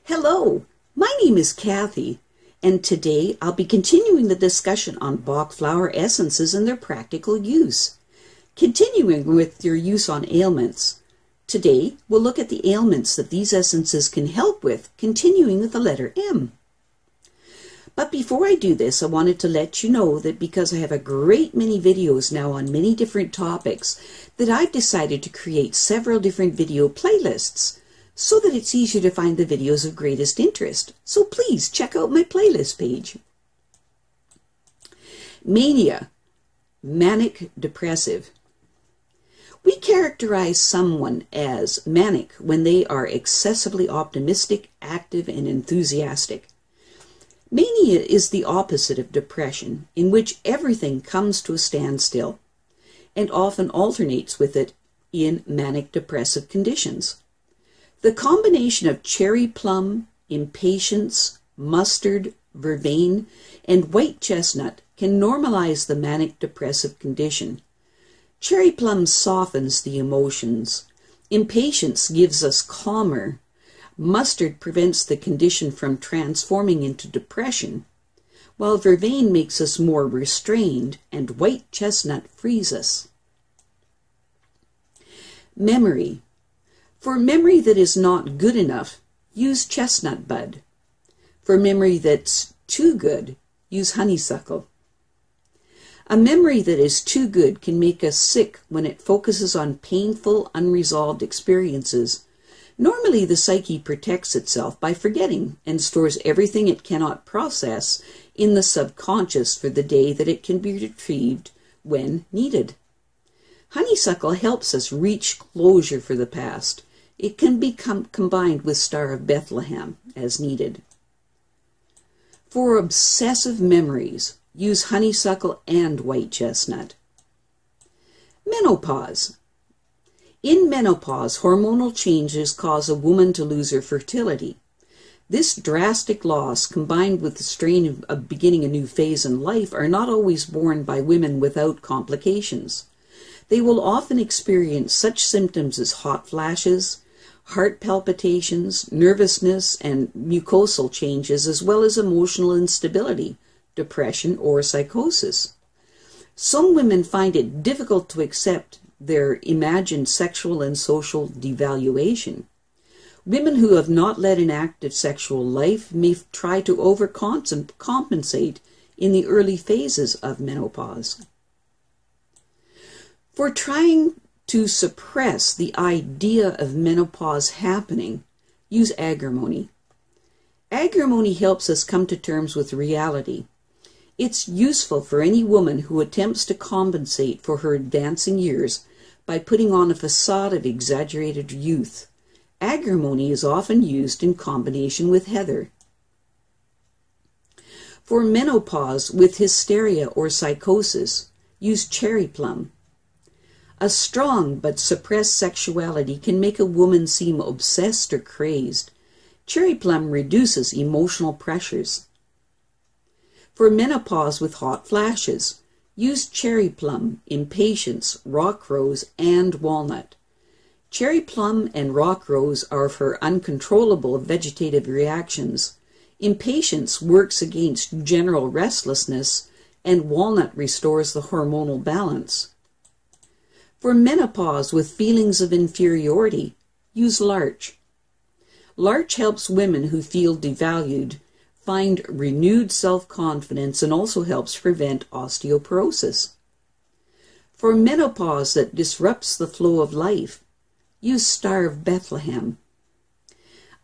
Hello, my name is Kathy, and today I'll be continuing the discussion on Bach Flower Essences and their practical use. Continuing with your use on ailments, today we'll look at the ailments that these essences can help with, continuing with the letter M. But before I do this, I wanted to let you know that because I have a great many videos now on many different topics, that I've decided to create several different video playlists, so that it's easier to find the videos of greatest interest. So please check out my playlist page. Mania, manic depressive. We characterize someone as manic when they are excessively optimistic, active, and enthusiastic. Mania is the opposite of depression, in which everything comes to a standstill, and often alternates with it in manic depressive conditions. The combination of cherry plum, impatience, mustard, vervain, and white chestnut can normalize the manic depressive condition. Cherry plum softens the emotions. Impatience gives us calmer. Mustard prevents the condition from transforming into depression, while vervain makes us more restrained, and white chestnut frees us. Memory. For memory that is not good enough, use chestnut bud. For memory that's too good, use honeysuckle. A memory that is too good can make us sick when it focuses on painful, unresolved experiences. Normally, the psyche protects itself by forgetting and stores everything it cannot process in the subconscious for the day that it can be retrieved when needed. Honeysuckle helps us reach closure for the past. It can become combined with Star of Bethlehem as needed. For obsessive memories, use honeysuckle and white chestnut. Menopause. In menopause, hormonal changes cause a woman to lose her fertility. This drastic loss, combined with the strain of beginning a new phase in life, are not always borne by women without complications. They will often experience such symptoms as hot flashes, heart palpitations, nervousness, and mucosal changes, as well as emotional instability, depression, or psychosis. Some women find it difficult to accept their imagined sexual and social devaluation. Women who have not led an active sexual life may try to overcompensate in the early phases of menopause. For trying to suppress the idea of menopause happening, use agrimony. Agrimony helps us come to terms with reality. It's useful for any woman who attempts to compensate for her advancing years by putting on a facade of exaggerated youth. Agrimony is often used in combination with heather. For menopause with hysteria or psychosis, use cherry plum. A strong but suppressed sexuality can make a woman seem obsessed or crazed. Cherry plum reduces emotional pressures. For menopause with hot flashes, use cherry plum, impatience, rock rose, and walnut. Cherry plum and rock rose are for uncontrollable vegetative reactions. Impatience works against general restlessness, and walnut restores the hormonal balance. For menopause with feelings of inferiority, use larch. Larch helps women who feel devalued find renewed self-confidence and also helps prevent osteoporosis. For menopause that disrupts the flow of life, use Star of Bethlehem.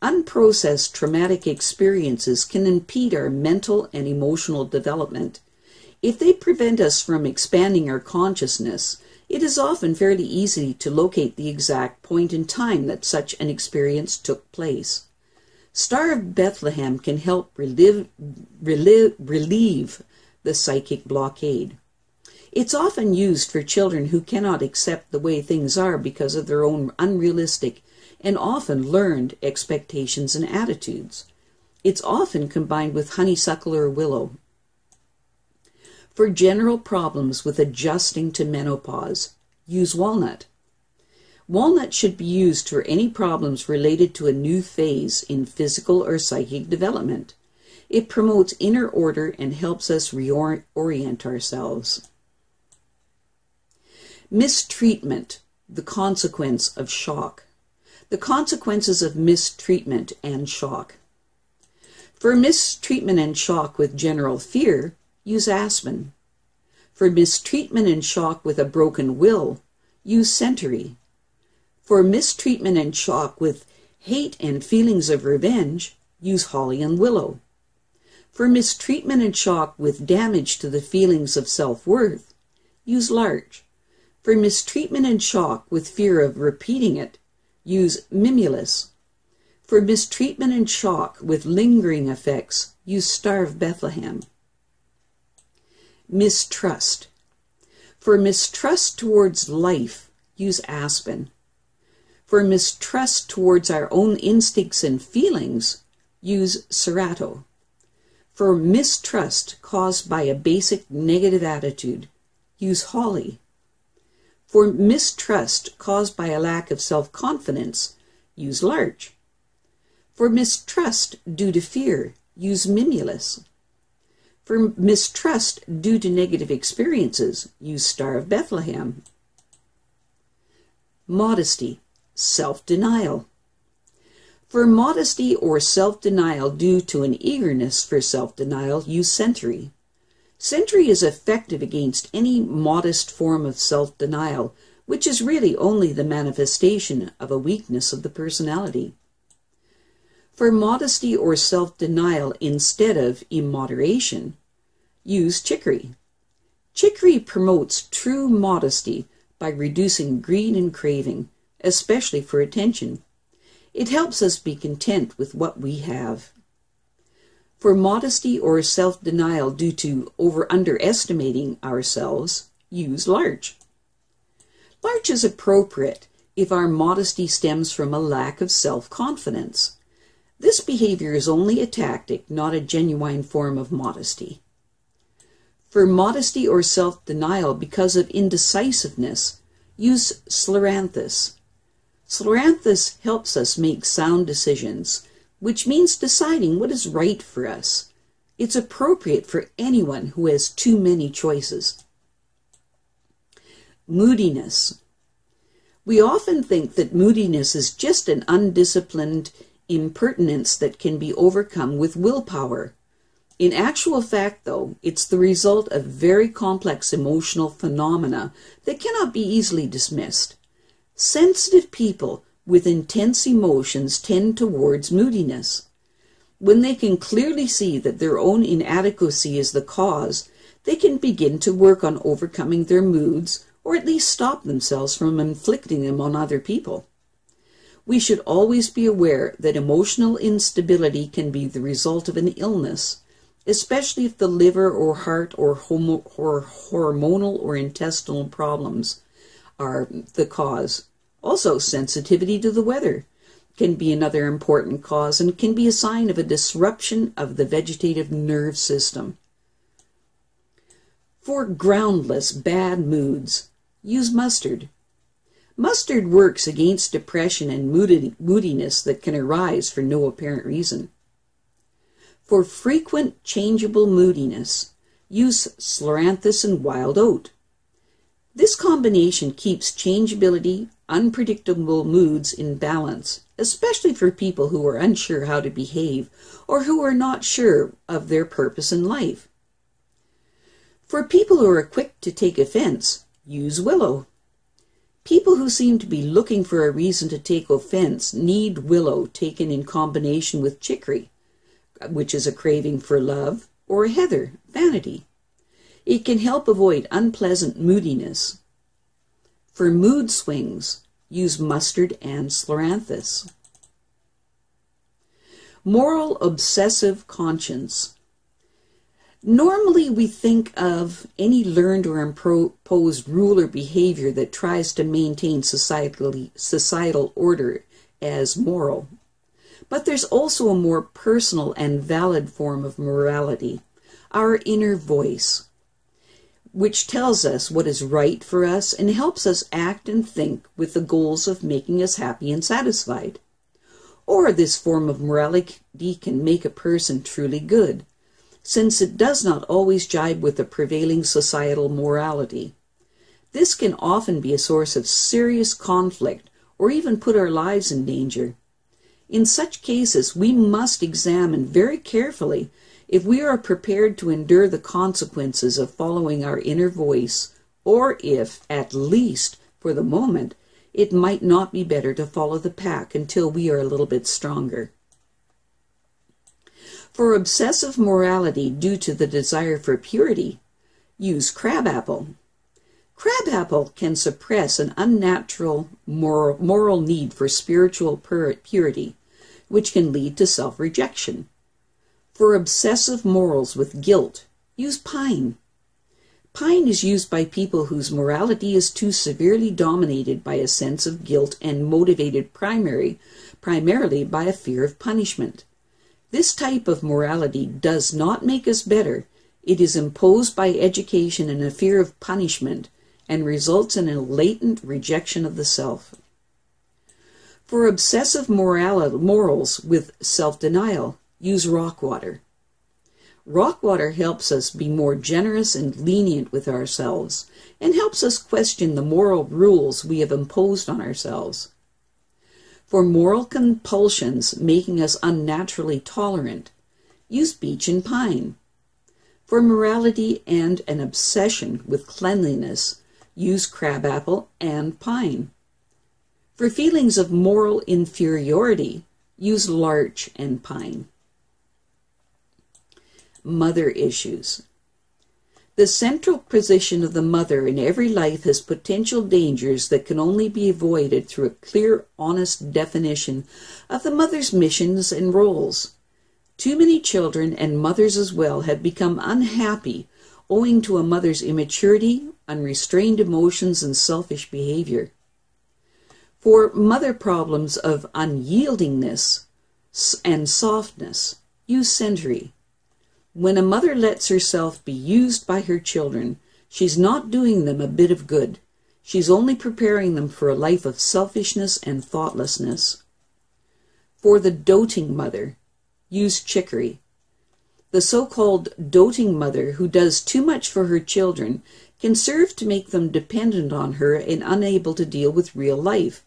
Unprocessed traumatic experiences can impede our mental and emotional development. If they prevent us from expanding our consciousness, it is often fairly easy to locate the exact point in time that such an experience took place. Star of Bethlehem can help relieve the psychic blockade. It's often used for children who cannot accept the way things are because of their own unrealistic and often learned expectations and attitudes. It's often combined with honeysuckle or willow. For general problems with adjusting to menopause, use walnut. Walnut should be used for any problems related to a new phase in physical or psychic development. It promotes inner order and helps us reorient ourselves. Mistreatment, the consequence of shock. The consequences of mistreatment and shock. For mistreatment and shock with general fear, use aspen. For mistreatment and shock with a broken will, use centaury. For mistreatment and shock with hate and feelings of revenge, use holly and willow. For mistreatment and shock with damage to the feelings of self-worth, use larch. For mistreatment and shock with fear of repeating it, use mimulus. For mistreatment and shock with lingering effects, use Star of Bethlehem. Mistrust. For mistrust towards life, use aspen. For mistrust towards our own instincts and feelings, use Cerato. For mistrust caused by a basic negative attitude, use holly. For mistrust caused by a lack of self-confidence, use larch. For mistrust due to fear, use mimulus. For mistrust due to negative experiences, use Star of Bethlehem. Modesty, self-denial. For modesty or self-denial due to an eagerness for self-denial, use centaury. Centaury is effective against any modest form of self-denial, which is really only the manifestation of a weakness of the personality. For modesty or self-denial instead of immoderation, use chicory. Chicory promotes true modesty by reducing greed and craving, especially for attention. It helps us be content with what we have. For modesty or self-denial due to underestimating ourselves, use larch. Larch is appropriate if our modesty stems from a lack of self-confidence. This behavior is only a tactic, not a genuine form of modesty. For modesty or self-denial because of indecisiveness, use scleranthus. Scleranthus helps us make sound decisions, which means deciding what is right for us. It's appropriate for anyone who has too many choices. Moodiness. We often think that moodiness is just an undisciplined impertinence that can be overcome with willpower. In actual fact, though, it's the result of very complex emotional phenomena that cannot be easily dismissed. Sensitive people with intense emotions tend towards moodiness. When they can clearly see that their own inadequacy is the cause, they can begin to work on overcoming their moods, or at least stop themselves from inflicting them on other people. We should always be aware that emotional instability can be the result of an illness, especially if the liver or heart or hormonal or intestinal problems are the cause. Also, sensitivity to the weather can be another important cause and can be a sign of a disruption of the vegetative nerve system. For groundless bad moods, use mustard. Mustard works against depression and moodiness that can arise for no apparent reason. For frequent changeable moodiness, use scleranthus and wild oat. This combination keeps changeability, unpredictable moods in balance, especially for people who are unsure how to behave or who are not sure of their purpose in life. For people who are quick to take offense, use willow. People who seem to be looking for a reason to take offense need willow taken in combination with chicory, which is a craving for love, or heather, vanity. It can help avoid unpleasant moodiness. For mood swings, use mustard and scleranthus. Moral obsessive conscience. Normally we think of any learned or imposed rule or behavior that tries to maintain societal order as moral. But there's also a more personal and valid form of morality, our inner voice. which tells us what is right for us and helps us act and think with the goals of making us happy and satisfied. Or this form of morality can make a person truly good, since it does not always jibe with the prevailing societal morality. This can often be a source of serious conflict or even put our lives in danger. In such cases, we must examine very carefully if we are prepared to endure the consequences of following our inner voice, or if, at least for the moment, it might not be better to follow the pack until we are a little bit stronger. For obsessive morality due to the desire for purity, use crabapple. Crabapple can suppress an unnatural moral need for spiritual purity, which can lead to self-rejection. For obsessive morals with guilt, use pine. Pine is used by people whose morality is too severely dominated by a sense of guilt and motivated primarily by a fear of punishment. This type of morality does not make us better. It is imposed by education and a fear of punishment and results in a latent rejection of the self. For obsessive morals with self-denial, use rock water. Rock water helps us be more generous and lenient with ourselves and helps us question the moral rules we have imposed on ourselves. For moral compulsions making us unnaturally tolerant, use beech and pine. For morality and an obsession with cleanliness, use crabapple and pine. For feelings of moral inferiority, use larch and pine. Mother issues. The central position of the mother in every life has potential dangers that can only be avoided through a clear, honest definition of the mother's missions and roles. Too many children, and mothers as well, have become unhappy owing to a mother's immaturity, unrestrained emotions, and selfish behavior. For mother problems of unyieldingness and softness, use century. When a mother lets herself be used by her children, she's not doing them a bit of good. She's only preparing them for a life of selfishness and thoughtlessness. For the doting mother, use chicory. The so-called doting mother who does too much for her children can serve to make them dependent on her and unable to deal with real life.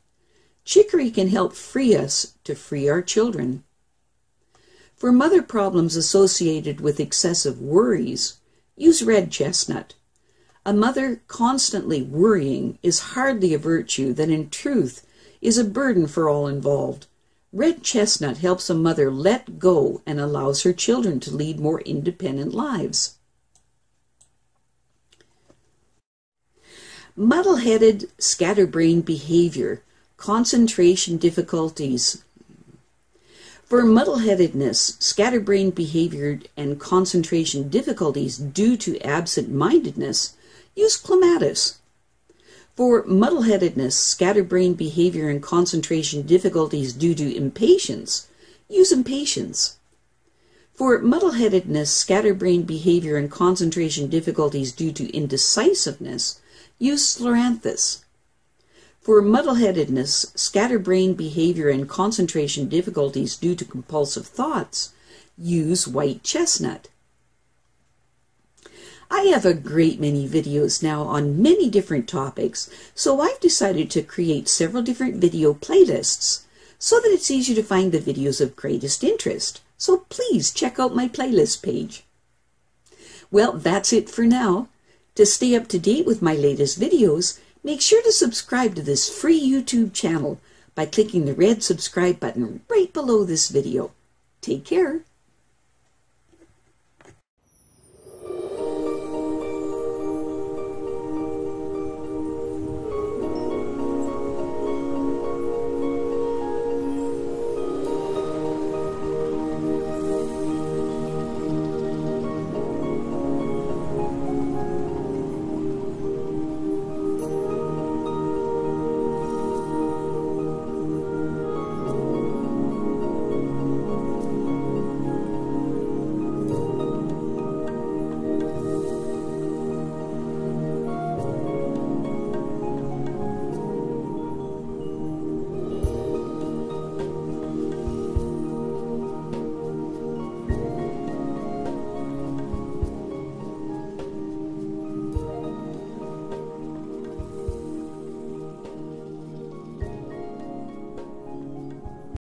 Chicory can help free us to free our children. For mother problems associated with excessive worries, use red chestnut. A mother constantly worrying is hardly a virtue that in truth is a burden for all involved. Red chestnut helps a mother let go and allows her children to lead more independent lives. Muddle-headed, scatterbrained behavior, concentration difficulties. For muddle-headedness, scatterbrained behavior, and concentration difficulties due to absent-mindedness, use clematis. For muddle-headedness, scatterbrained behavior, and concentration difficulties due to impatience, use impatience. For muddle-headedness, scatterbrained behavior, and concentration difficulties due to indecisiveness, use scleranthus. For muddle-headedness, scatterbrained behavior, and concentration difficulties due to compulsive thoughts, use white chestnut. I have a great many videos now on many different topics, so I've decided to create several different video playlists so that it's easier to find the videos of greatest interest. So please check out my playlist page. Well, that's it for now. To stay up to date with my latest videos, make sure to subscribe to this free YouTube channel by clicking the red subscribe button right below this video. Take care.